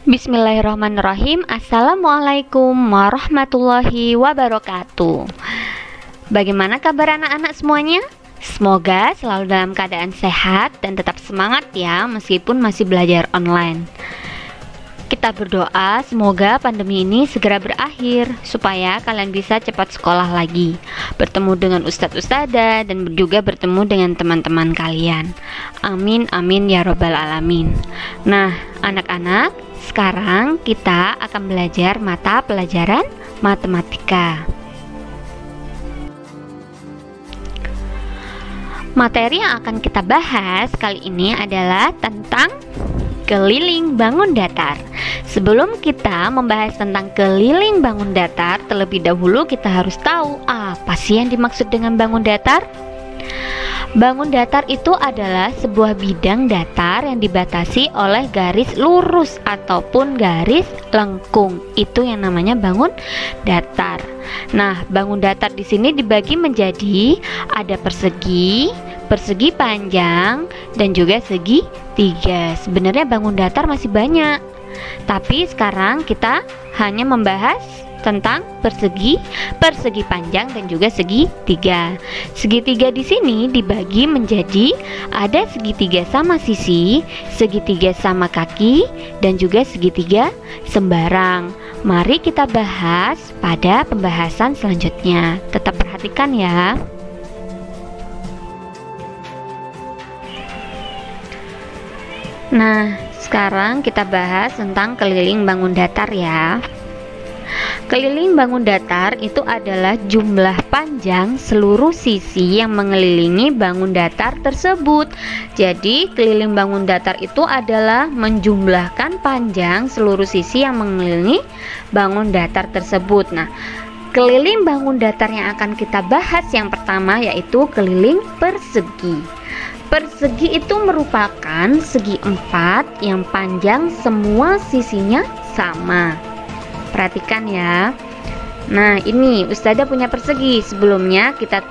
Bismillahirrahmanirrahim. Assalamualaikum warahmatullahi wabarakatuh. Bagaimana kabar anak-anak semuanya? Semoga selalu dalam keadaan sehat dan tetap semangat ya, meskipun masih belajar online. Kita berdoa semoga pandemi ini segera berakhir, supaya kalian bisa cepat sekolah lagi, bertemu dengan ustadz-ustadzah, dan juga bertemu dengan teman-teman kalian. Amin amin ya robbal alamin. Nah anak-anak, sekarang kita akan belajar mata pelajaran matematika. Materi yang akan kita bahas kali ini adalah tentang keliling bangun datar. Sebelum kita membahas tentang keliling bangun datar, terlebih dahulu kita harus tahu apa sih yang dimaksud dengan bangun datar. Bangun datar itu adalah sebuah bidang datar yang dibatasi oleh garis lurus ataupun garis lengkung. Itu yang namanya bangun datar. Nah, bangun datar di sini dibagi menjadi ada persegi, persegi panjang, dan juga segitiga. Sebenarnya bangun datar masih banyak, tapi sekarang kita hanya membahas tentang persegi, persegi panjang, dan juga segitiga. Segitiga di sini dibagi menjadi ada segitiga sama sisi, segitiga sama kaki, dan juga segitiga sembarang. Mari kita bahas pada pembahasan selanjutnya. Tetap perhatikan ya. Nah, sekarang kita bahas tentang keliling bangun datar ya. Keliling bangun datar itu adalah jumlah panjang seluruh sisi yang mengelilingi bangun datar tersebut. Jadi, keliling bangun datar itu adalah menjumlahkan panjang seluruh sisi yang mengelilingi bangun datar tersebut. Nah, keliling bangun datar yang akan kita bahas yang pertama yaitu keliling persegi. Persegi itu merupakan segi empat yang panjang semua sisinya sama. Perhatikan ya. Nah, ini Ustazah punya persegi. Sebelumnya kita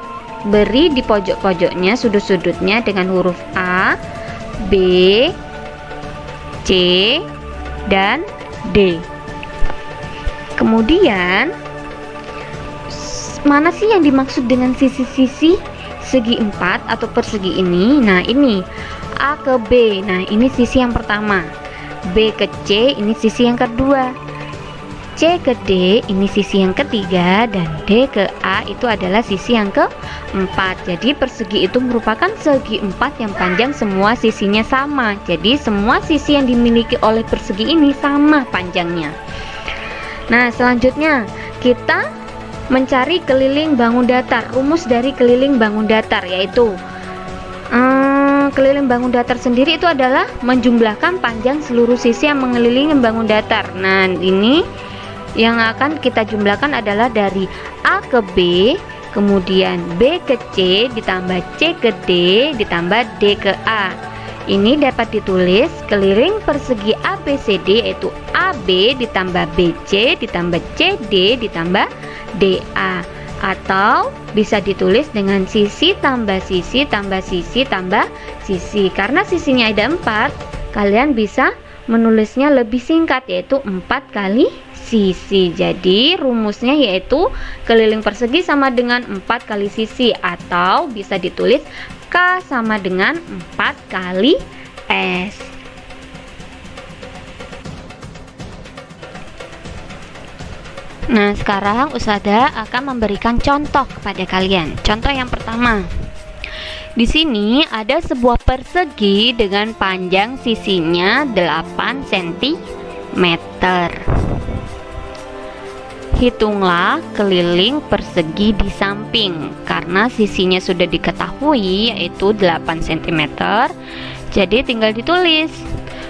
beri di pojok-pojoknya sudut-sudutnya dengan huruf A, B, C, dan D. Kemudian mana sih yang dimaksud dengan sisi-sisi segi empat atau persegi ini? Nah, ini A ke B. Nah, ini sisi yang pertama. B ke C, ini sisi yang kedua. C ke D, ini sisi yang ketiga, dan D ke A itu adalah sisi yang keempat. Jadi persegi itu merupakan segi empat yang panjang semua sisinya sama. Jadi semua sisi yang dimiliki oleh persegi ini sama panjangnya. Nah, selanjutnya kita mencari keliling bangun datar. Rumus dari keliling bangun datar yaitu keliling bangun datar sendiri itu adalah menjumlahkan panjang seluruh sisi yang mengelilingi bangun datar. Nah, ini yang akan kita jumlahkan adalah dari A ke B, kemudian B ke C, ditambah C ke D, ditambah D ke A. Ini dapat ditulis keliling persegi ABCD yaitu AB ditambah BC ditambah CD ditambah DA, atau bisa ditulis dengan sisi tambah sisi tambah sisi tambah sisi. Karena sisinya ada 4, kalian bisa menulisnya lebih singkat yaitu 4 kali sisi. Jadi rumusnya yaitu keliling persegi sama dengan 4 kali sisi, atau bisa ditulis K sama dengan 4 kali S. Nah, sekarang Ustazah akan memberikan contoh kepada kalian. Contoh yang pertama. Di sini ada sebuah persegi dengan panjang sisinya 8 cm. Hitunglah keliling persegi di samping. Karena sisinya sudah diketahui yaitu 8 cm, jadi tinggal ditulis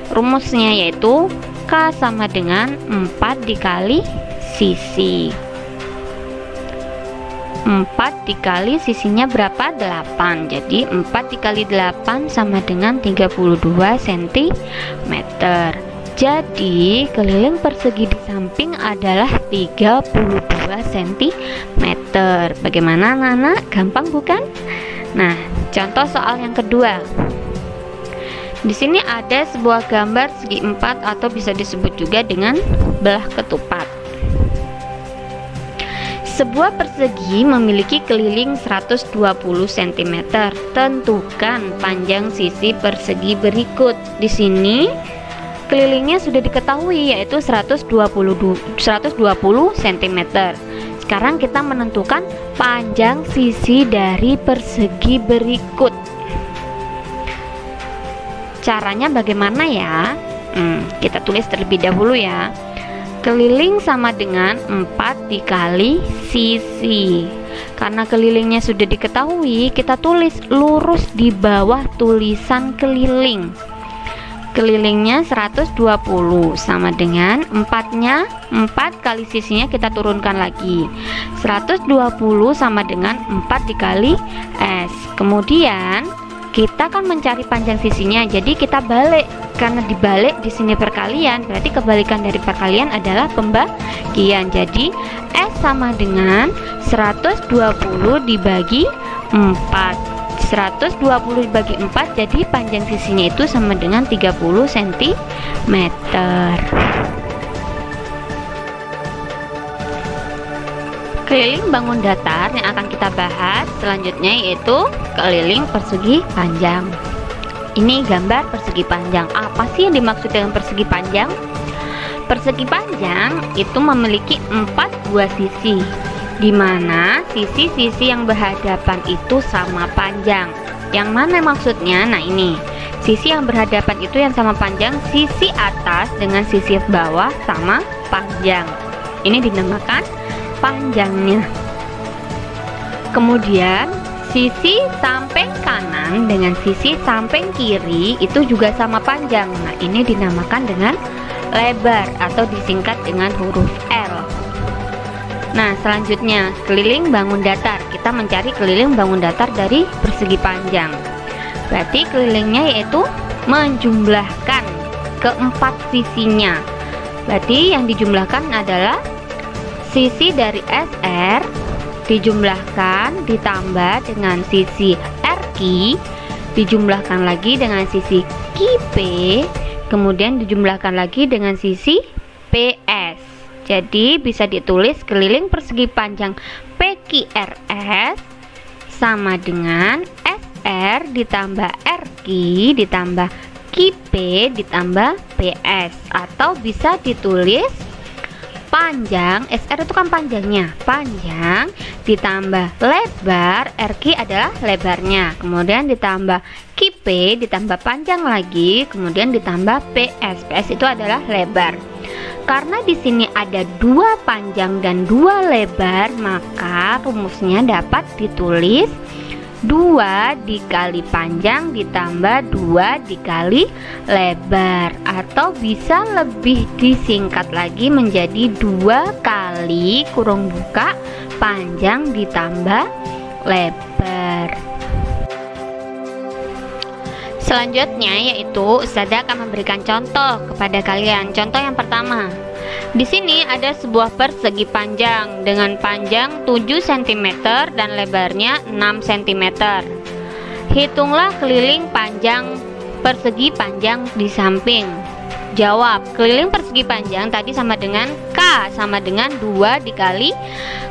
rumusnya yaitu K sama dengan 4 dikali sisi. 4 dikali sisinya berapa? 8. Jadi 4 dikali 8 sama dengan 32 cm. Jadi keliling persegi di samping adalah 32 cm. Bagaimana anak-anak? Gampang bukan? Nah, contoh soal yang kedua. Di sini ada sebuah gambar segi empat atau bisa disebut juga dengan belah ketupat. Sebuah persegi memiliki keliling 120 cm. Tentukan panjang sisi persegi berikut. Di sini kelilingnya sudah diketahui, yaitu 120 cm. Sekarang kita menentukan panjang sisi dari persegi berikut. Caranya bagaimana ya? Kita tulis terlebih dahulu ya. Keliling sama dengan 4 dikali sisi. Karena kelilingnya sudah diketahui, kita tulis lurus di bawah tulisan keliling. Kelilingnya 120 sama dengan 4-nya 4 kali sisinya kita turunkan lagi. 120 sama dengan 4 dikali S. Kemudian kita akan mencari panjang sisinya, jadi kita balik. Karena dibalik di sini perkalian, berarti kebalikan dari perkalian adalah pembagian. Jadi S sama dengan 120 dibagi 4. 120 dibagi 4, jadi panjang sisinya itu sama dengan 30 cm. Keliling bangun datar yang akan kita bahas selanjutnya yaitu keliling persegi panjang. Ini gambar persegi panjang. Apa sih yang dimaksud dengan persegi panjang? Persegi panjang itu memiliki 4 buah sisi, di mana sisi-sisi yang berhadapan itu sama panjang. Yang mana maksudnya? Nah, ini sisi yang berhadapan itu yang sama panjang, sisi atas dengan sisi bawah sama panjang. Ini dinamakan panjangnya. Kemudian sisi samping kanan dengan sisi samping kiri itu juga sama panjang. Nah, ini dinamakan dengan lebar atau disingkat dengan huruf L. Nah, selanjutnya keliling bangun datar. Kita mencari keliling bangun datar dari persegi panjang. Berarti kelilingnya yaitu menjumlahkan keempat sisinya. Berarti yang dijumlahkan adalah sisi dari SR dijumlahkan ditambah dengan sisi RQ, dijumlahkan lagi dengan sisi QP, kemudian dijumlahkan lagi dengan sisi PS. Jadi bisa ditulis keliling persegi panjang PQRS sama dengan SR ditambah RQ ditambah QP ditambah PS, atau bisa ditulis panjang, SR itu kan panjangnya, panjang ditambah lebar, RQ adalah lebarnya, kemudian ditambah QP ditambah panjang lagi, kemudian ditambah PS. PS itu adalah lebar. Karena di sini ada 2 panjang dan 2 lebar, maka rumusnya dapat ditulis 2 dikali panjang ditambah 2 dikali lebar, atau bisa lebih disingkat lagi menjadi 2 kali kurung buka panjang ditambah lebar. Selanjutnya yaitu Ustazah akan memberikan contoh kepada kalian. Contoh yang pertama, di sini ada sebuah persegi panjang dengan panjang 7 cm dan lebarnya 6 cm. Hitunglah keliling panjang persegi panjang di samping. Jawab, keliling persegi panjang tadi sama dengan K sama dengan 2 dikali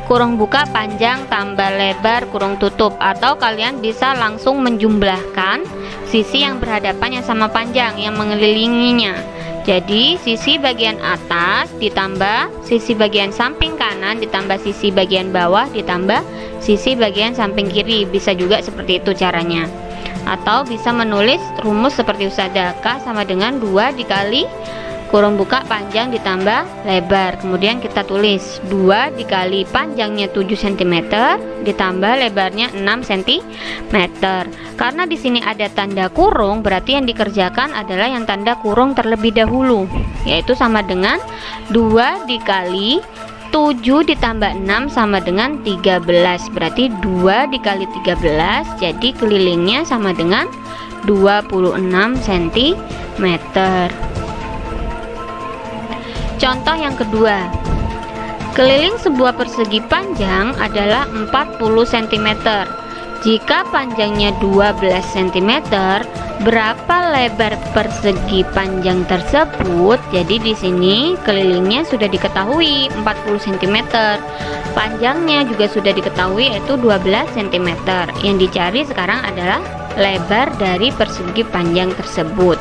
kurung buka panjang tambah lebar kurung tutup, atau kalian bisa langsung menjumlahkan sisi yang berhadapan yang sama panjang yang mengelilinginya. Jadi sisi bagian atas ditambah sisi bagian samping kanan ditambah sisi bagian bawah ditambah sisi bagian samping kiri. Bisa juga seperti itu caranya. Atau bisa menulis rumus seperti Ustazah, K sama dengan 2 dikali kurung buka panjang ditambah lebar. Kemudian kita tulis 2 dikali panjangnya 7 cm ditambah lebarnya 6 cm. Karena di sini ada tanda kurung, berarti yang dikerjakan adalah yang tanda kurung terlebih dahulu, yaitu sama dengan 2 dikali 7 ditambah 6 sama dengan 13. Berarti 2 dikali 13, jadi kelilingnya sama dengan 26 cm. Contoh yang kedua, keliling sebuah persegi panjang adalah 40 cm. Jika panjangnya 12 cm, berapa lebar persegi panjang tersebut. Jadi di sini kelilingnya sudah diketahui 40 cm. Panjangnya juga sudah diketahui yaitu 12 cm. Yang dicari sekarang adalah lebar dari persegi panjang tersebut.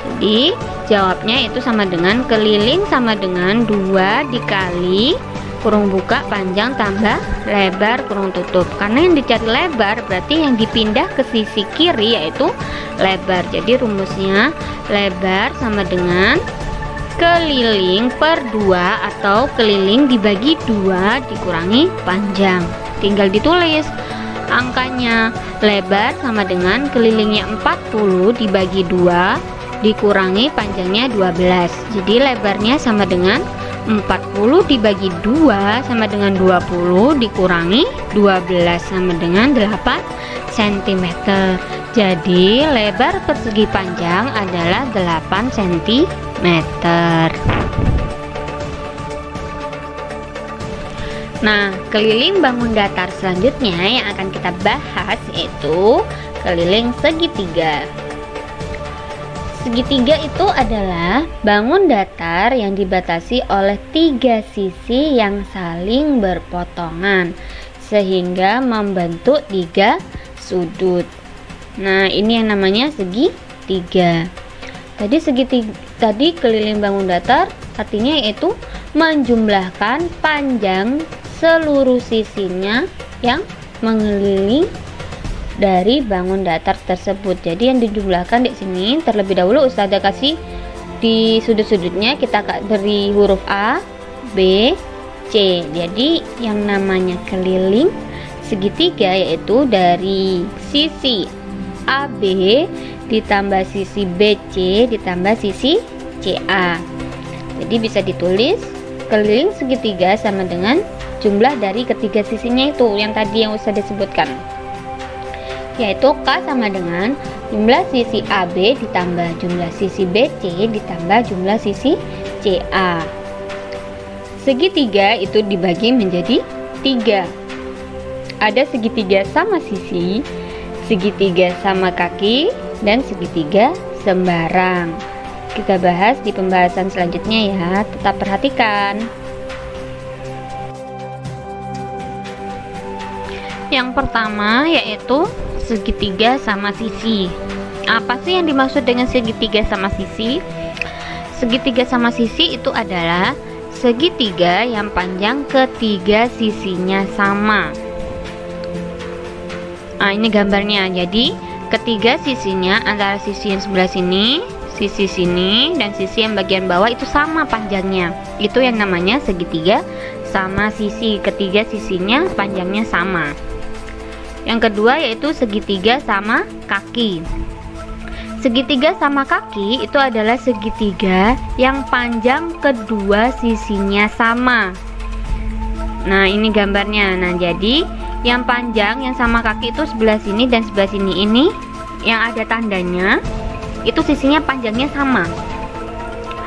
Jadi jawabnya itu sama dengan keliling sama dengan 2 dikali kurung buka panjang tambah lebar kurung tutup. Karena yang dicari lebar berarti yang dipindah ke sisi kiri yaitu lebar. Jadi rumusnya lebar sama dengan keliling per 2 atau keliling dibagi 2 dikurangi panjang. Tinggal ditulis angkanya. Lebar sama dengan kelilingnya 40 dibagi 2 dikurangi panjangnya 12. Jadi lebarnya sama dengan 40 dibagi 2 sama dengan 20 dikurangi 12 sama dengan 8 cm. Jadi lebar persegi panjang adalah 8 cm. Nah, keliling bangun datar selanjutnya yang akan kita bahas yaitu keliling segitiga. Segitiga itu adalah bangun datar yang dibatasi oleh 3 sisi yang saling berpotongan sehingga membentuk 3 sudut. Nah, ini yang namanya segitiga. Tadi keliling bangun datar artinya yaitu menjumlahkan panjang seluruh sisinya yang mengelilingi dari bangun datar tersebut. Jadi yang dijumlahkan di sini terlebih dahulu Ustazah kasih di sudut-sudutnya, kita beri huruf A, B, C. Jadi yang namanya keliling segitiga yaitu dari sisi AB ditambah sisi BC ditambah sisi CA. Jadi bisa ditulis keliling segitiga sama dengan jumlah dari ketiga sisinya itu yang tadi yang Ustazah sebutkan, yaitu K sama dengan jumlah sisi AB ditambah jumlah sisi BC ditambah jumlah sisi CA. Segitiga itu dibagi menjadi 3. Ada segitiga sama sisi, segitiga sama kaki, dan segitiga sembarang. Kita bahas di pembahasan selanjutnya ya, tetap perhatikan. Yang pertama yaitu segitiga sama sisi. Apa sih yang dimaksud dengan segitiga sama sisi? Segitiga sama sisi itu adalah segitiga yang panjang ketiga sisinya sama. Nah, ini gambarnya. Jadi ketiga sisinya antara sisi yang sebelah sini, sisi sini, dan sisi yang bagian bawah itu sama panjangnya. Itu yang namanya segitiga sama sisi. Ketiga sisinya panjangnya sama. Yang kedua yaitu segitiga sama kaki. Segitiga sama kaki itu adalah segitiga yang panjang kedua sisinya sama. Nah, ini gambarnya. Nah, jadi yang panjang yang sama kaki itu sebelah sini dan sebelah sini, ini yang ada tandanya itu sisinya panjangnya sama.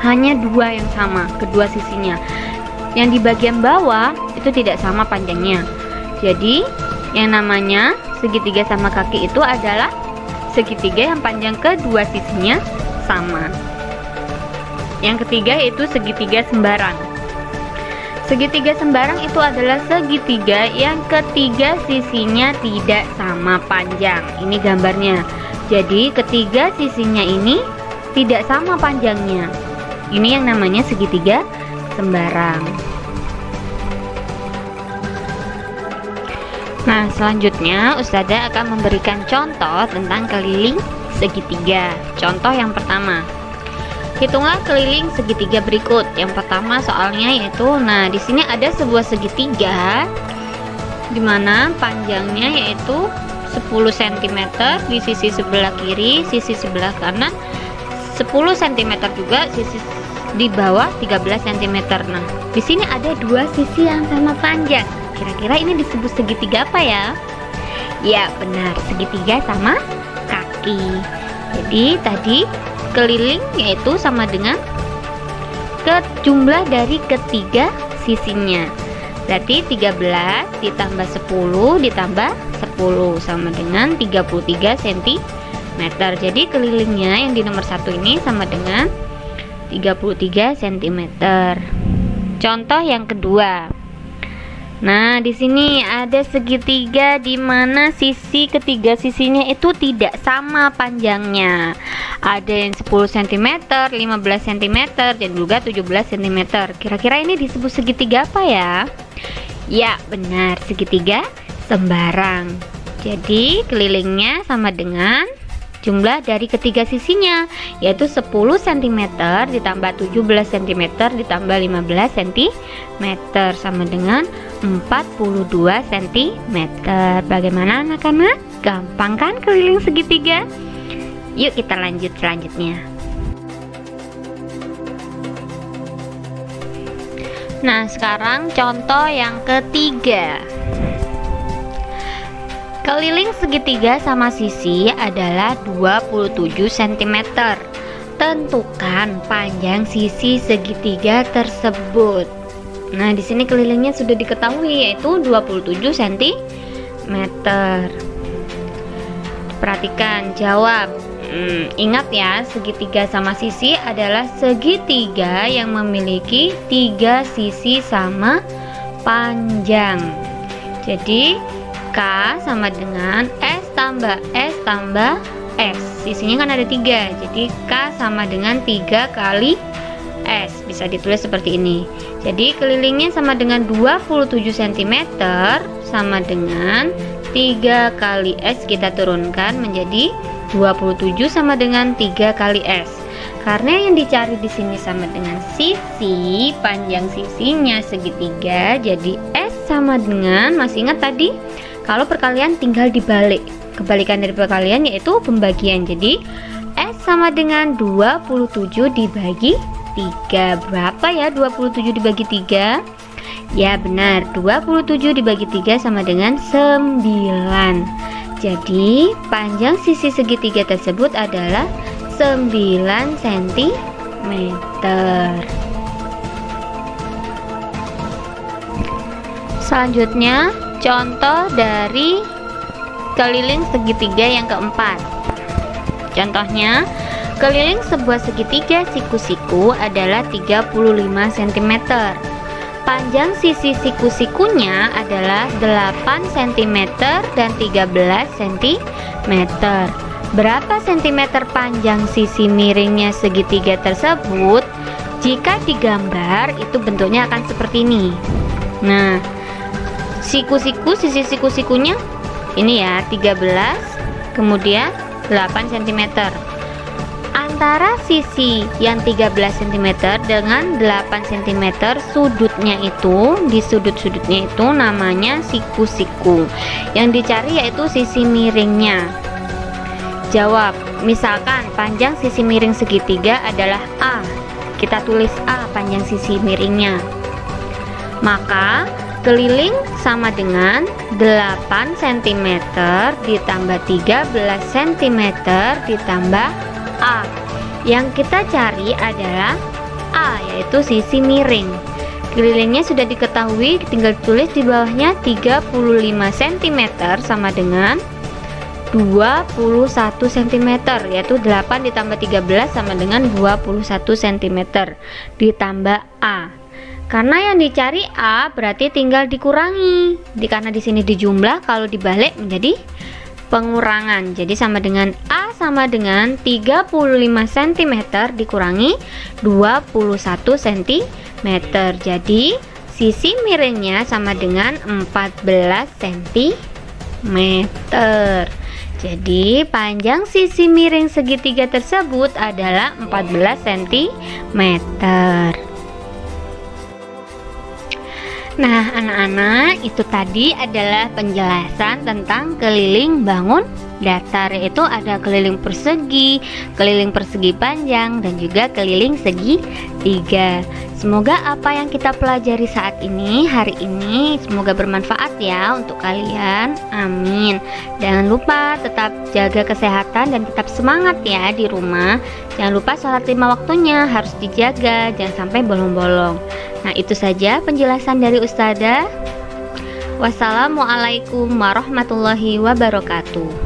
Hanya 2 yang sama kedua sisinya. Yang di bagian bawah itu tidak sama panjangnya. Jadi yang namanya segitiga sama kaki itu adalah segitiga yang panjang kedua sisinya sama. Yang ketiga yaitu segitiga sembarang. Segitiga sembarang itu adalah segitiga yang ketiga sisinya tidak sama panjang. Ini gambarnya. Jadi ketiga sisinya ini tidak sama panjangnya. Ini yang namanya segitiga sembarang. Nah, selanjutnya Ustazah akan memberikan contoh tentang keliling segitiga. Contoh yang pertama, hitunglah keliling segitiga berikut. Yang pertama soalnya yaitu, nah di sini ada sebuah segitiga di mana panjangnya yaitu 10 cm di sisi sebelah kiri, sisi sebelah kanan 10 cm juga, sisi di bawah 13 cm. Nah, di sini ada 2 sisi yang sama panjang. Kira-kira ini disebut segitiga apa ya? Ya, benar, segitiga sama kaki. Jadi tadi keliling yaitu sama dengan jumlah dari ketiga sisinya. Berarti 13 ditambah 10 ditambah 10 sama dengan 33 cm. meter. Jadi kelilingnya yang di nomor 1 ini sama dengan 33 cm. Contoh yang kedua. Nah, di sini ada segitiga di mana sisi ketiga sisinya itu tidak sama panjangnya. Ada yang 10 cm, 15 cm, dan juga 17 cm. Kira-kira ini disebut segitiga apa ya? Ya, benar, segitiga sembarang. Jadi kelilingnya sama dengan jumlah dari ketiga sisinya, yaitu 10 cm ditambah 17 cm ditambah 15 cm sama dengan 42 cm. Bagaimana anak-anak? Gampang kan keliling segitiga? Yuk kita lanjut selanjutnya. Nah, sekarang contoh yang ketiga. Keliling segitiga sama sisi adalah 27 cm. Tentukan panjang sisi segitiga tersebut. Nah, di sini kelilingnya sudah diketahui yaitu 27 cm. Perhatikan, jawab. Ingat ya, segitiga sama sisi adalah segitiga yang memiliki 3 sisi sama panjang. Jadi K sama dengan S tambah S tambah S. Sisinya kan ada 3, jadi K sama dengan 3 kali S. Bisa ditulis seperti ini. Jadi kelilingnya sama dengan 27 cm sama dengan 3 kali S, kita turunkan menjadi 27 sama dengan 3 kali S. Karena yang dicari di sini sama dengan sisi, panjang sisinya segitiga, jadi S sama dengan, masih ingat tadi? Kalau perkalian tinggal dibalik. Kebalikan dari perkalian yaitu pembagian. Jadi S sama dengan 27 dibagi 3. Berapa ya 27 dibagi 3? Ya benar, 27 dibagi 3 sama dengan 9. Jadi panjang sisi segitiga tersebut adalah 9 cm. Selanjutnya contoh dari keliling segitiga yang keempat. Contohnya, keliling sebuah segitiga siku-siku adalah 35 cm. Panjang sisi siku-sikunya adalah 8 cm dan 13 cm. Berapa centimeter panjang sisi miringnya segitiga tersebut? Jika digambar, itu bentuknya akan seperti ini. Nah, siku-siku, sisi siku-sikunya ini ya 13, kemudian 8 cm. Antara sisi yang 13 cm dengan 8 cm sudutnya itu, di sudut-sudutnya itu namanya siku-siku. Yang dicari yaitu sisi miringnya. Jawab. Misalkan panjang sisi miring segitiga adalah A. Kita tulis A panjang sisi miringnya. Maka keliling sama dengan 8 cm ditambah 13 cm ditambah A. Yang kita cari adalah A, yaitu sisi miring. Kelilingnya sudah diketahui, tinggal tulis di bawahnya 35 cm sama dengan 21 cm, yaitu 8 ditambah 13 sama dengan 21 cm ditambah A. Karena yang dicari A berarti tinggal dikurangi. Karena di sini dijumlah, kalau dibalik menjadi pengurangan. Jadi sama dengan A sama dengan 35 cm dikurangi 21 cm. Jadi sisi miringnya sama dengan 14 cm. Jadi panjang sisi miring segitiga tersebut adalah 14 cm. Nah, anak-anak, itu tadi adalah penjelasan tentang keliling bangun datar, yaitu ada keliling persegi panjang, dan juga keliling segitiga. Semoga apa yang kita pelajari saat ini, hari ini, semoga bermanfaat ya untuk kalian. Amin. Jangan lupa tetap jaga kesehatan dan tetap semangat ya di rumah. Jangan lupa sholat 5 waktunya harus dijaga, jangan sampai bolong-bolong. Nah, itu saja penjelasan dari Ustazah. Wassalamualaikum warahmatullahi wabarakatuh.